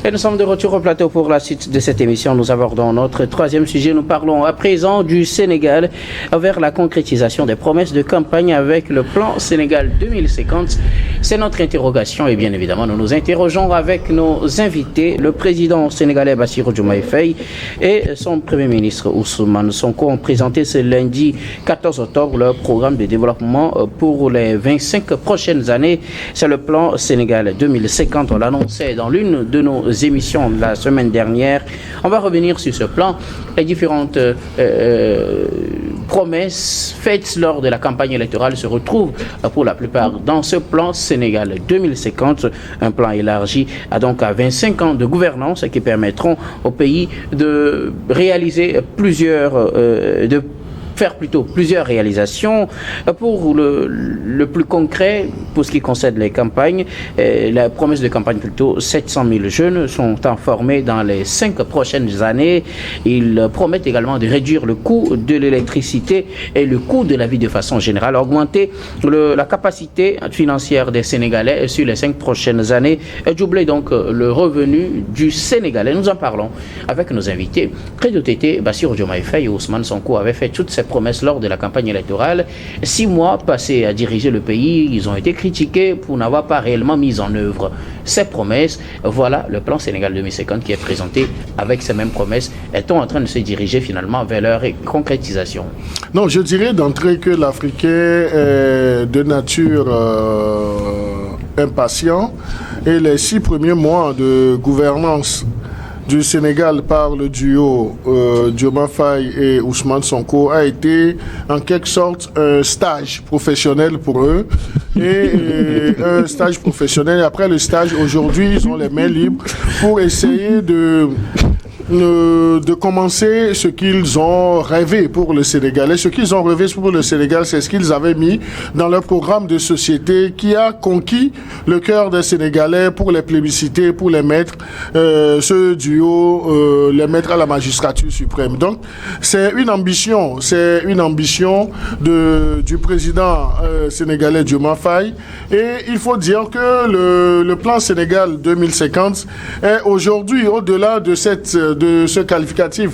Et nous sommes de retour au plateau pour la suite de cette émission. Nous abordons notre troisième sujet. Nous parlons à présent du Sénégal vers la concrétisation des promesses de campagne avec le plan Sénégal 2050. C'est notre interrogation et bien évidemment nous nous interrogeons avec nos invités, le président sénégalais Bassirou Diomaye Faye et son premier ministre Ousmane Sonko ont présenté ce lundi 14 octobre leur programme de développement pour les 25 prochaines années. C'est le plan Sénégal 2050. On l'annonçait dans l'une de nos émissions la semaine dernière. On va revenir sur ce plan, les différentes promesses faites lors de la campagne électorale se retrouvent pour la plupart dans ce plan Sénégal 2050, un plan élargi à 25 ans de gouvernance qui permettront au pays de réaliser plusieurs réalisations. Pour le plus concret, pour ce qui concerne les campagnes, la promesse de campagne 700 000 jeunes sont informés dans les 5 prochaines années. Ils promettent également de réduire le coût de l'électricité et le coût de la vie de façon générale, augmenter la capacité financière des Sénégalais sur les 5 prochaines années et doubler donc le revenu du Sénégalais. Nous en parlons avec nos invités. Président Tété, Bassirou Diomaye Faye et Ousmane Sonko avaient fait toutes ces promesses lors de la campagne électorale. 6 mois passés à diriger le pays, ils ont été critiqués pour n'avoir pas réellement mis en œuvre ces promesses. Voilà le plan Sénégal 2050 qui est présenté avec ces mêmes promesses. Est-on en train de se diriger finalement vers leur concrétisation? Non, je dirais d'entrée que l'Africain est de nature impatient et les 6 premiers mois de gouvernance du Sénégal par le duo Diomaye Faye et Ousmane Sonko a été en quelque sorte un stage professionnel pour eux et un stage professionnel. Après le stage, aujourd'hui, ils ont les mains libres pour essayer de commencer ce qu'ils ont rêvé pour le Sénégal. Et ce qu'ils ont rêvé pour le Sénégal, c'est ce qu'ils avaient mis dans leur programme de société qui a conquis le cœur des Sénégalais pour les plébisciter, pour les mettre, ce duo, les mettre à la magistrature suprême. Donc, c'est une ambition du président sénégalais Diomaye Faye. Et il faut dire que le plan Sénégal 2050 est aujourd'hui, au-delà de ce qualificatif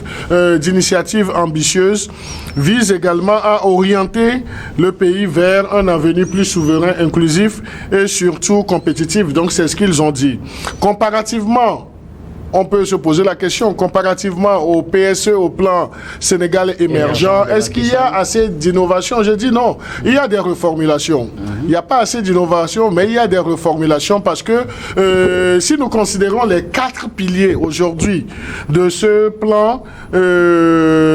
d'initiative ambitieuse, vise également à orienter le pays vers un avenir plus souverain, inclusif et surtout compétitif. Donc c'est ce qu'ils ont dit. Comparativement, on peut se poser la question, comparativement au PSE, au plan Sénégal émergent, est-ce qu'il y a assez d'innovation? Je dis non, il y a des reformulations. Il n'y a pas assez d'innovation, mais il y a des reformulations parce que si nous considérons les 4 piliers aujourd'hui de ce plan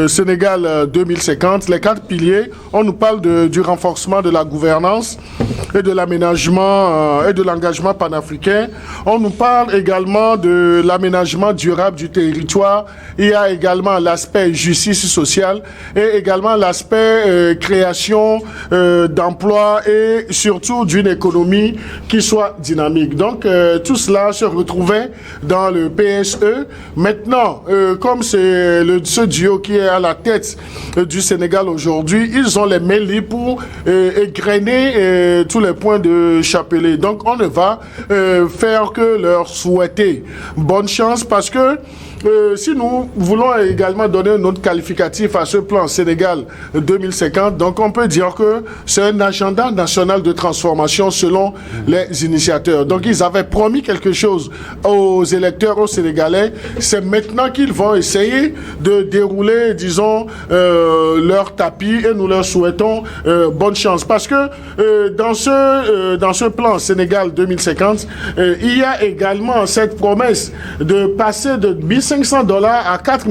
Sénégal 2050, les 4 piliers, on nous parle du renforcement de la gouvernance et de l'aménagement et de l'engagement panafricain. On nous parle également de l'aménagement durable du territoire. Il y a également l'aspect justice sociale et également l'aspect création d'emplois et surtout d'une économie qui soit dynamique. Donc tout cela se retrouvait dans le PSE. Maintenant, comme c'est ce duo qui est à la tête du Sénégal aujourd'hui, ils ont les mains libres pour égrener tous les points de chapelet. Donc on ne va faire que leur souhaiter bonne chance parce que si nous voulons également donner un autre qualificatif à ce plan Sénégal 2050, donc on peut dire que c'est un agenda national de transformation selon les initiateurs. Donc ils avaient promis quelque chose aux électeurs, aux Sénégalais. C'est maintenant qu'ils vont essayer de dérouler, disons, leur tapis et nous leur souhaitons bonne chance. Parce que dans ce plan Sénégal 2050, il y a également cette promesse de passer de 1 500$ à 4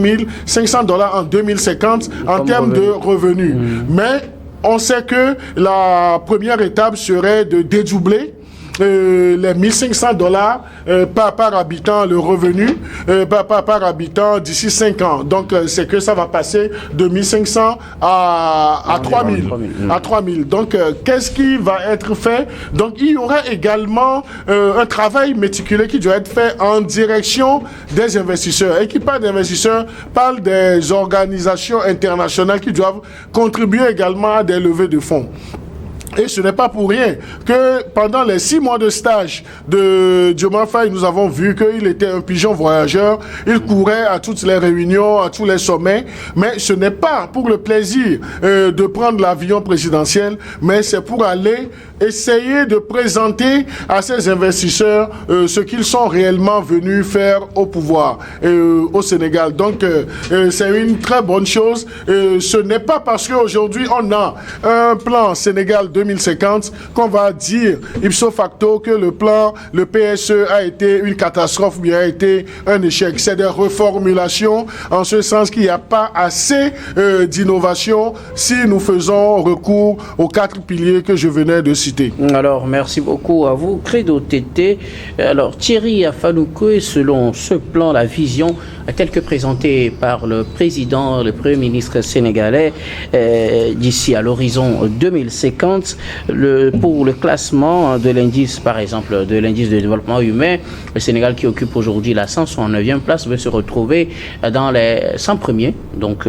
500$ en 2050 en termes de revenus. Mais on sait que la première étape serait de dédoubler les 1 500$ par habitant, le revenu par habitant d'ici 5 ans. Donc, c'est que ça va passer de 1 500 à 3 000. À 3 000. Donc, qu'est-ce qui va être fait? Donc, il y aura également un travail méticuleux qui doit être fait en direction des investisseurs. Et qui parle d'investisseurs, parle des organisations internationales qui doivent contribuer également à des levées de fonds. Et ce n'est pas pour rien que pendant les 6 mois de stage de Diomaye Faye, nous avons vu qu'il était un pigeon voyageur. Il courait à toutes les réunions, à tous les sommets. Mais ce n'est pas pour le plaisir de prendre l'avion présidentiel, mais c'est pour aller essayer de présenter à ces investisseurs ce qu'ils sont réellement venus faire au pouvoir au Sénégal. Donc, c'est une très bonne chose. Ce n'est pas parce qu'aujourd'hui, on a un plan Sénégal 2050 qu'on va dire ipso facto que le PSE a été une catastrophe, mais a été un échec. C'est des reformulations en ce sens qu'il n'y a pas assez d'innovation si nous faisons recours aux 4 piliers que je venais de citer. Alors, merci beaucoup à vous. Credo Tété. Alors, Thierry Afanoukoé, selon ce plan, la vision telle que présentée par le président, le Premier ministre sénégalais, d'ici à l'horizon 2050, pour le classement de l'indice, par exemple, de l'indice de développement humain, le Sénégal qui occupe aujourd'hui la 169e place veut se retrouver dans les 100 premiers, donc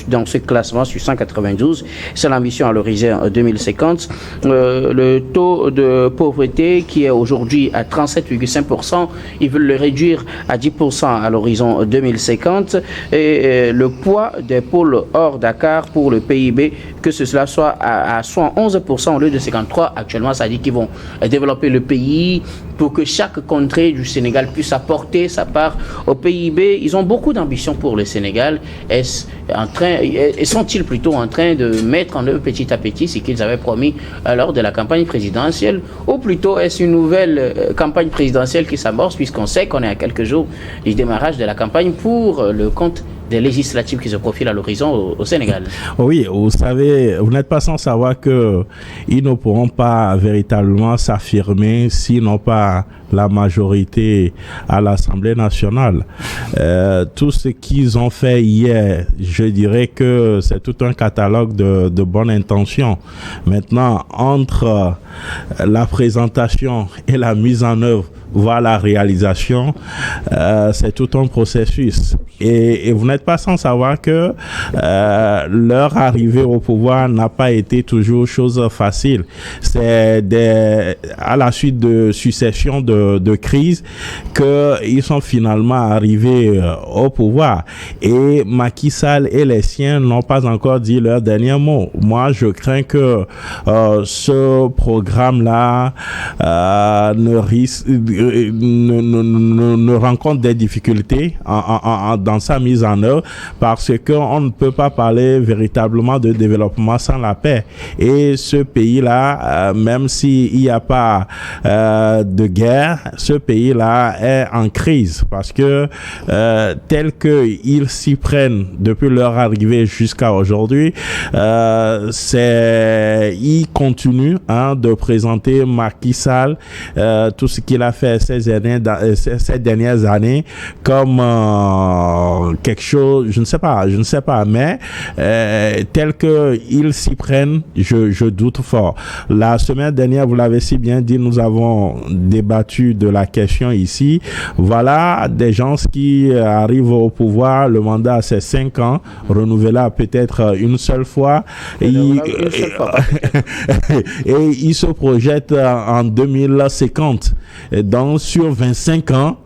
dans ce classement sur 192. C'est l'ambition à l'horizon 2050. Le taux de pauvreté qui est aujourd'hui à 37,5%, ils veulent le réduire à 10% à l'horizon 2050, et le poids des pôles hors Dakar pour le PIB, que cela soit à 11% au lieu de 53% actuellement, ça dit qu'ils vont développer le pays pour que chaque contrée du Sénégal puisse apporter sa part au PIB. Ils ont beaucoup d'ambition pour le Sénégal. Sont-ils plutôt en train de mettre en œuvre petit à petit ce qu'ils avaient promis lors de la campagne présidentielle, ou plutôt est-ce une nouvelle campagne présidentielle qui s'amorce, puisqu'on sait qu'on est à quelques jours du démarrage de la campagne pour le compte des législatives qui se profilent à l'horizon au Sénégal? Oui, vous savez, vous n'êtes pas sans savoir qu'ils ne pourront pas véritablement s'affirmer s'ils n'ont pas la majorité à l'Assemblée nationale. Tout ce qu'ils ont fait hier, je dirais que c'est tout un catalogue de bonnes intentions. Maintenant, entre la présentation et la mise en œuvre, voire la réalisation, c'est tout un processus. Et vous n'êtes pas sans savoir que leur arrivée au pouvoir n'a pas été toujours chose facile. C'est à la suite de succession de crises qu'ils sont finalement arrivés au pouvoir. Et Macky Sall et les siens n'ont pas encore dit leur dernier mot. Moi, je crains que ce programme-là ne rencontre des difficultés dans sa mise en œuvre, parce qu'on ne peut pas parler véritablement de développement sans la paix. Et ce pays-là, même s'il n'y a pas de guerre, ce pays-là est en crise, parce que tel qu'ils s'y prennent depuis leur arrivée jusqu'à aujourd'hui, ils continuent de présenter Macky Sall, tout ce qu'il a fait ces dernières années comme quelque chose, je ne sais pas, mais tel qu'ils s'y prennent, je doute fort. La semaine dernière, vous l'avez si bien dit, nous avons débattu de la question ici. Voilà des gens qui arrivent au pouvoir, le mandat c'est 5 ans, renouvelable peut-être une seule fois, et ils se projettent en 2050. Donc sur 25 ans,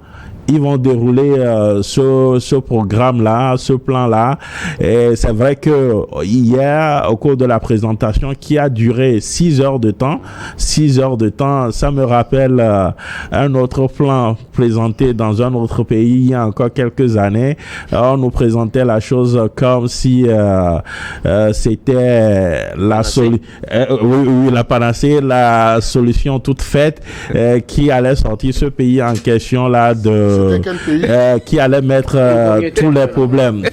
ils vont dérouler ce programme-là, ce plan-là. Et c'est vrai que hier, au cours de la présentation, qui a duré 6 heures de temps, ça me rappelle un autre plan présenté dans un autre pays il y a encore quelques années. On nous présentait la chose comme si c'était la panacée, la solution toute faite qui allait sortir ce pays en question là qui allait mettre tous les problèmes,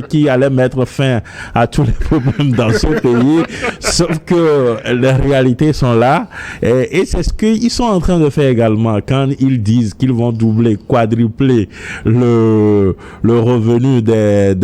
qui allait mettre fin à tous les problèmes dans ce pays. Sauf que les réalités sont là, et c'est ce qu'ils sont en train de faire également quand ils disent qu'ils vont doubler, quadrupler le revenu des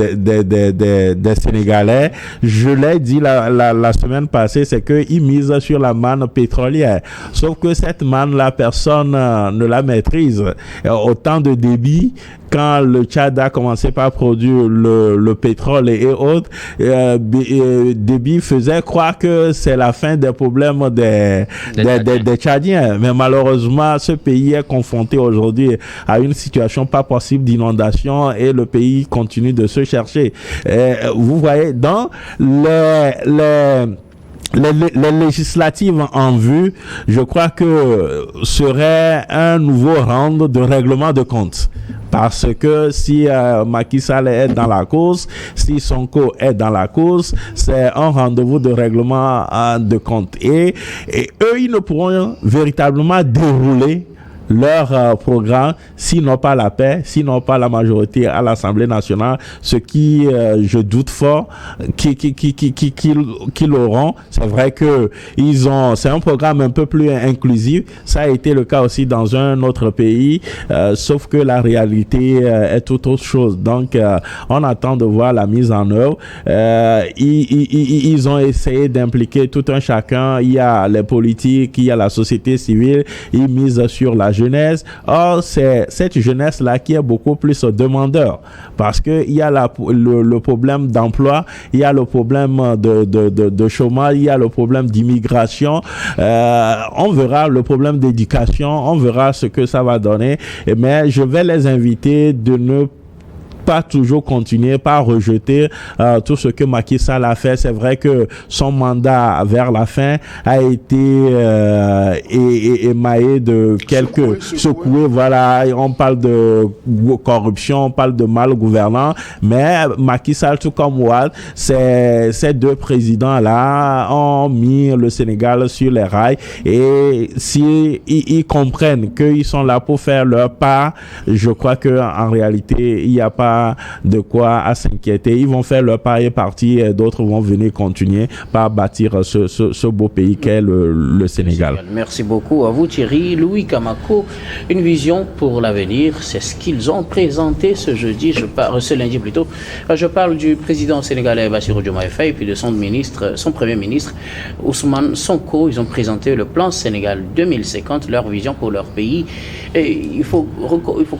Sénégalais. Je l'ai dit la semaine passée, c'est qu'ils misent sur la manne pétrolière. Sauf que cette manne, la personne ne la maîtrise. Autant temps de Déby, quand le Tchad a commencé par produire le pétrole et autres, Déby faisait croire que c'est la fin des problèmes des Tchadiens. Mais malheureusement, ce pays est confronté aujourd'hui à une situation pas possible d'inondation et le pays continue de se chercher. Vous voyez, dans les législatives en vue, je crois que serait un nouveau round de règlement de compte. Parce que si Macky Sall est dans la course, si Sonko est dans la course, c'est un rendez-vous de règlement de compte. Et eux, ils ne pourront véritablement dérouler leur programme s'ils n'ont pas la paix, s'ils n'ont pas la majorité à l'Assemblée nationale, ce qui, je doute fort, qu'ils l'auront. C'est vrai que c'est un programme un peu plus inclusif. Ça a été le cas aussi dans un autre pays, sauf que la réalité est tout autre chose. Donc, on attend de voir la mise en œuvre. Ils ont essayé d'impliquer tout un chacun. Il y a les politiques, il y a la société civile. Ils misent sur la jeunesse. Or, c'est cette jeunesse-là qui est beaucoup plus demandeur parce que il y a le problème d'emploi, il y a le problème de chômage, il y a le problème d'immigration. On verra le problème d'éducation, on verra ce que ça va donner. Mais je vais les inviter de ne pas toujours continuer par rejeter tout ce que Macky Sall a fait. C'est vrai que son mandat vers la fin a été émaillé de quelques secoués. Voilà, on parle de corruption, on parle de mal gouvernant, mais Macky Sall, tout comme Ouad, ces deux présidents-là ont mis le Sénégal sur les rails, et si ils comprennent qu'ils sont là pour faire leur part, je crois que en réalité, il n'y a pas de quoi à s'inquiéter. Ils vont faire leur pari parti et d'autres vont venir continuer par bâtir ce beau pays qu'est le Sénégal. Merci beaucoup à vous Thierry. Louis Kamako, une vision pour l'avenir, c'est ce qu'ils ont présenté ce lundi plutôt. Je parle du président sénégalais Bassirou Diomaye Faye et puis de son premier ministre Ousmane Sonko. Ils ont présenté le plan Sénégal 2050, leur vision pour leur pays. Et il faut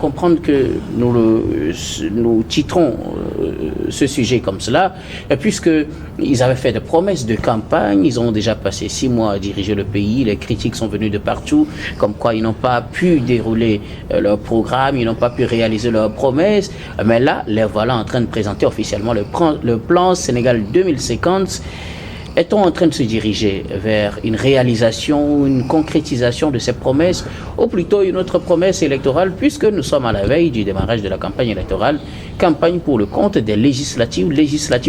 comprendre que nous titrons ce sujet comme cela, puisqu'ils avaient fait des promesses de campagne. Ils ont déjà passé 6 mois à diriger le pays. Les critiques sont venues de partout, comme quoi ils n'ont pas pu dérouler leur programme, ils n'ont pas pu réaliser leurs promesses. Mais là, les voilà en train de présenter officiellement le plan Sénégal 2050. Est-on en train de se diriger vers une réalisation, une concrétisation de ces promesses, ou plutôt une autre promesse électorale, puisque nous sommes à la veille du démarrage de la campagne électorale, campagne pour le compte des législatives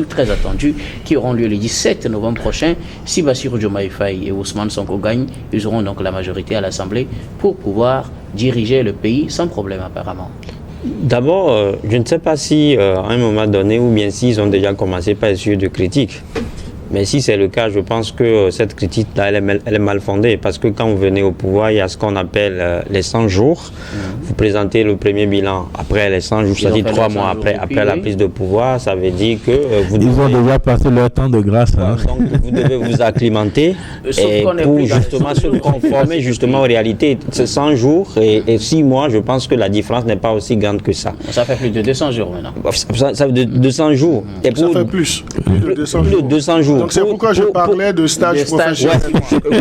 très attendues, qui auront lieu le 17 novembre prochain. Si Bassirou Diomaye Faye et Ousmane Sonko gagnent, ils auront donc la majorité à l'Assemblée pour pouvoir diriger le pays sans problème apparemment. D'abord, je ne sais pas si à un moment donné, ou bien s'ils ont déjà commencé par essayer de critiques. Mais si c'est le cas, je pense que cette critique-là, elle est mal fondée. Parce que quand vous venez au pouvoir, il y a ce qu'on appelle les 100 jours. Vous présentez le premier bilan après les 100 jours, c'est-à-dire 3 mois après la prise de pouvoir. Ça veut dire que ils ont déjà passé leur temps de grâce. Hein. Donc vous devez vous acclimater pour justement se conformer justement aux réalités. C'est 100 jours et 6 mois, je pense que la différence n'est pas aussi grande que ça. Ça fait plus de 200 jours maintenant. Ça fait 200 jours. Et pour, ça fait plus de 200 jours. Donc c'est pourquoi je parlais de stage professionnel.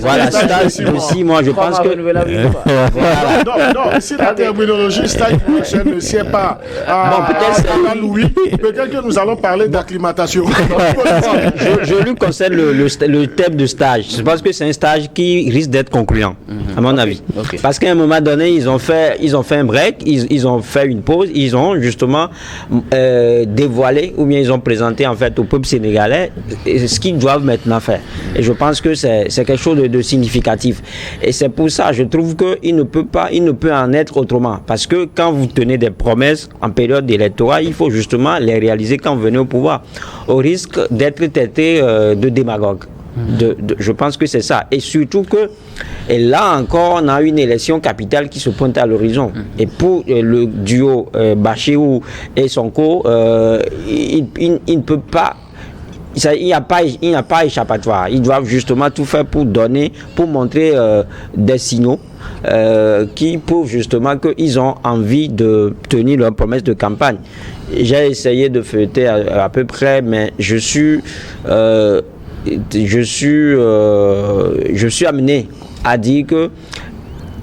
Voilà, stage de 6 mois, je pense que... Non, si la terminologie stage professionnel ne sied pas à Louis, peut-être que nous allons parler d'acclimatation. Je lui concerne le thème de stage. Je pense que c'est un stage qui risque d'être concluant, à mon avis. Parce qu'à un moment donné, ils ont fait un break, ils ont fait une pause, ils ont justement dévoilé, ou bien ils ont présenté en fait au peuple sénégalais ce qu'ils doivent maintenant faire. Et je pense que c'est quelque chose de significatif. Et c'est pour ça, je trouve qu'il ne peut en être autrement. Parce que quand vous tenez des promesses en période électorale, il faut justement les réaliser quand vous venez au pouvoir, au risque d'être traité de démagogue. Je pense que c'est ça. Et surtout que, et là encore, on a une élection capitale qui se pointe à l'horizon. Et pour le duo Bassirou et Sonko, il ne peut pas il n'y a pas échappatoire. Ils doivent justement tout faire pour montrer des signaux qui prouvent justement qu'ils ont envie de tenir leur promesse de campagne. J'ai essayé de feuilleter à peu près, mais je suis amené à dire que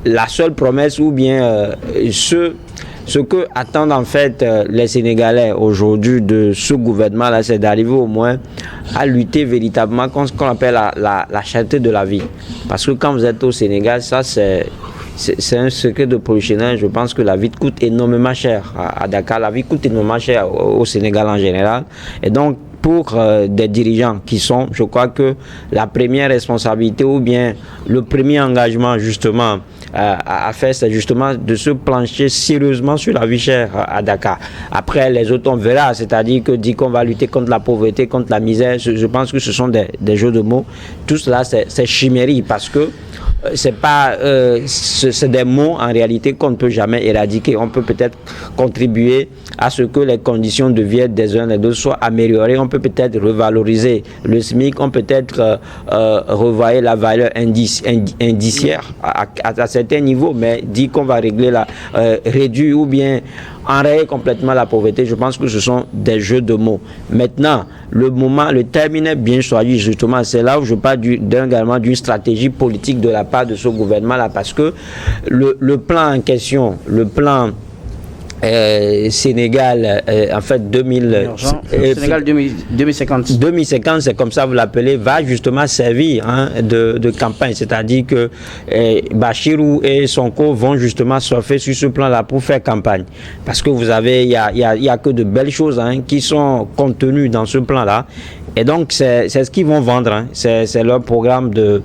la seule promesse ou bien ce que attendent en fait les Sénégalais aujourd'hui de ce gouvernement-là, c'est d'arriver au moins à lutter véritablement contre ce qu'on appelle la cherté de la vie. Parce que quand vous êtes au Sénégal, ça c'est un secret de polichinelle. Je pense que la vie coûte énormément cher à Dakar. La vie coûte énormément cher au Sénégal en général. Et donc, pour des dirigeants qui sont, je crois que la première responsabilité ou bien le premier engagement justement à faire, c'est justement de se plancher sérieusement sur la vie chère à Dakar. Après, les autres, on verra, c'est-à-dire que dit qu'on va lutter contre la pauvreté, contre la misère, je pense que ce sont des jeux de mots. Tout cela, c'est chimérie parce que c'est des mots en réalité qu'on ne peut jamais éradiquer. On peut peut-être contribuer à ce que les conditions de vie des uns et des autres soient améliorées. On peut peut-être revaloriser le SMIC, on peut peut-être revoyer la valeur indiciaire à certains niveaux, mais dit qu'on va régler réduire ou bien enrayer complètement la pauvreté, je pense que ce sont des jeux de mots. Maintenant, le terme est bien choisi, justement, c'est là où je parle également d'une stratégie politique de la part de ce gouvernement-là, parce que le plan en question, le plan Sénégal, en fait, Sénégal 2050. 2050, c'est comme ça vous l'appelez, va justement servir de campagne. C'est-à-dire que Bachirou et Sonko vont justement surfer sur ce plan-là pour faire campagne. Parce que vous avez, il y a que de belles choses qui sont contenues dans ce plan-là. Et donc, c'est ce qu'ils vont vendre. C'est leur programme de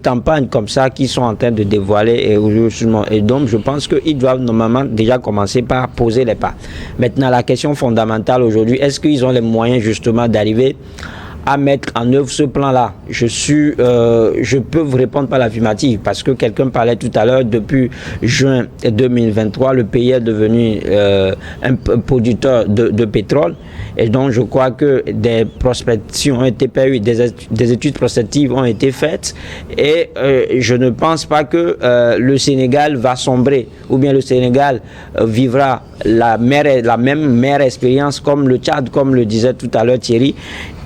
campagne comme ça qu'ils sont en train de dévoiler. Et donc, je pense qu'ils doivent normalement déjà commencer par poser les pas. Maintenant, la question fondamentale aujourd'hui, est-ce qu'ils ont les moyens justement d'arriver à mettre en œuvre ce plan-là? Je peux vous répondre par l'affirmative parce que quelqu'un parlait tout à l'heure, depuis juin 2023, le pays est devenu un producteur de pétrole. Et donc, je crois que des prospections ont été faites, des études prospectives ont été faites. Et je ne pense pas que le Sénégal va sombrer, ou bien le Sénégal vivra la même mère expérience comme le Tchad, comme le disait tout à l'heure Thierry.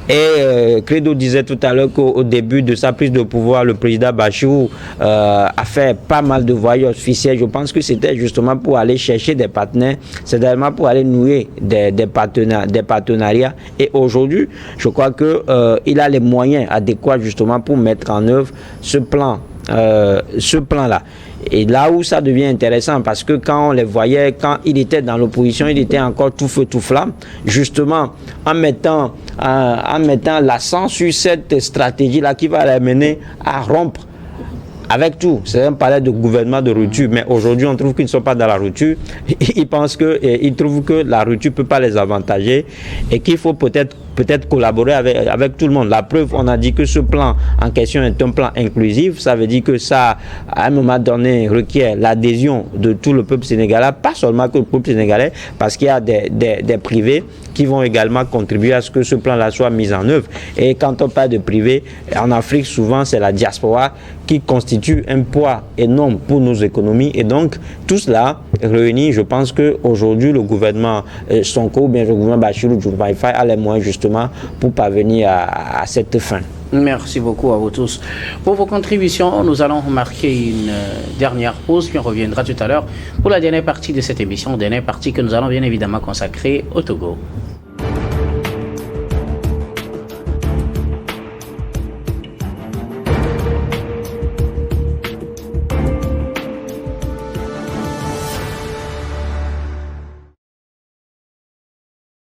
Et Credo disait tout à l'heure qu'au début de sa prise de pouvoir, le président Bachirou a fait pas mal de voyages officiels. Je pense que c'était justement pour aller chercher des partenaires, c'est également pour aller nouer des partenariats. Et aujourd'hui, je crois que il a les moyens adéquats justement pour mettre en œuvre ce plan-là. Et là où ça devient intéressant, parce que quand on les voyait, quand il était dans l'opposition, il était encore tout feu, tout flamme, justement en mettant l'accent sur cette stratégie-là qui va l'amener à rompre avec tout. C'est un palais de gouvernement de rupture, mais aujourd'hui on trouve qu'ils ne sont pas dans la rupture. Ils trouvent que la rupture ne peut pas les avantager et qu'il faut peut-être collaborer avec tout le monde. La preuve, on a dit que ce plan en question est un plan inclusif. Ça veut dire que ça, à un moment donné, requiert l'adhésion de tout le peuple sénégalais, pas seulement que le peuple sénégalais, parce qu'il y a des privés qui vont également contribuer à ce que ce plan-là soit mis en œuvre. Et quand on parle de privés, en Afrique, souvent, c'est la diaspora qui constitue un poids énorme pour nos économies. Et donc, tout cela réuni, je pense qu'aujourd'hui, le gouvernement Sonko, ou bien le gouvernement Bachirou Diomaye Faye a les moyens justement pour parvenir à cette fin. Merci beaucoup à vous tous pour vos contributions. Nous allons marquer une dernière pause, puis on reviendra tout à l'heure pour la dernière partie de cette émission, dernière partie que nous allons bien évidemment consacrer au Togo.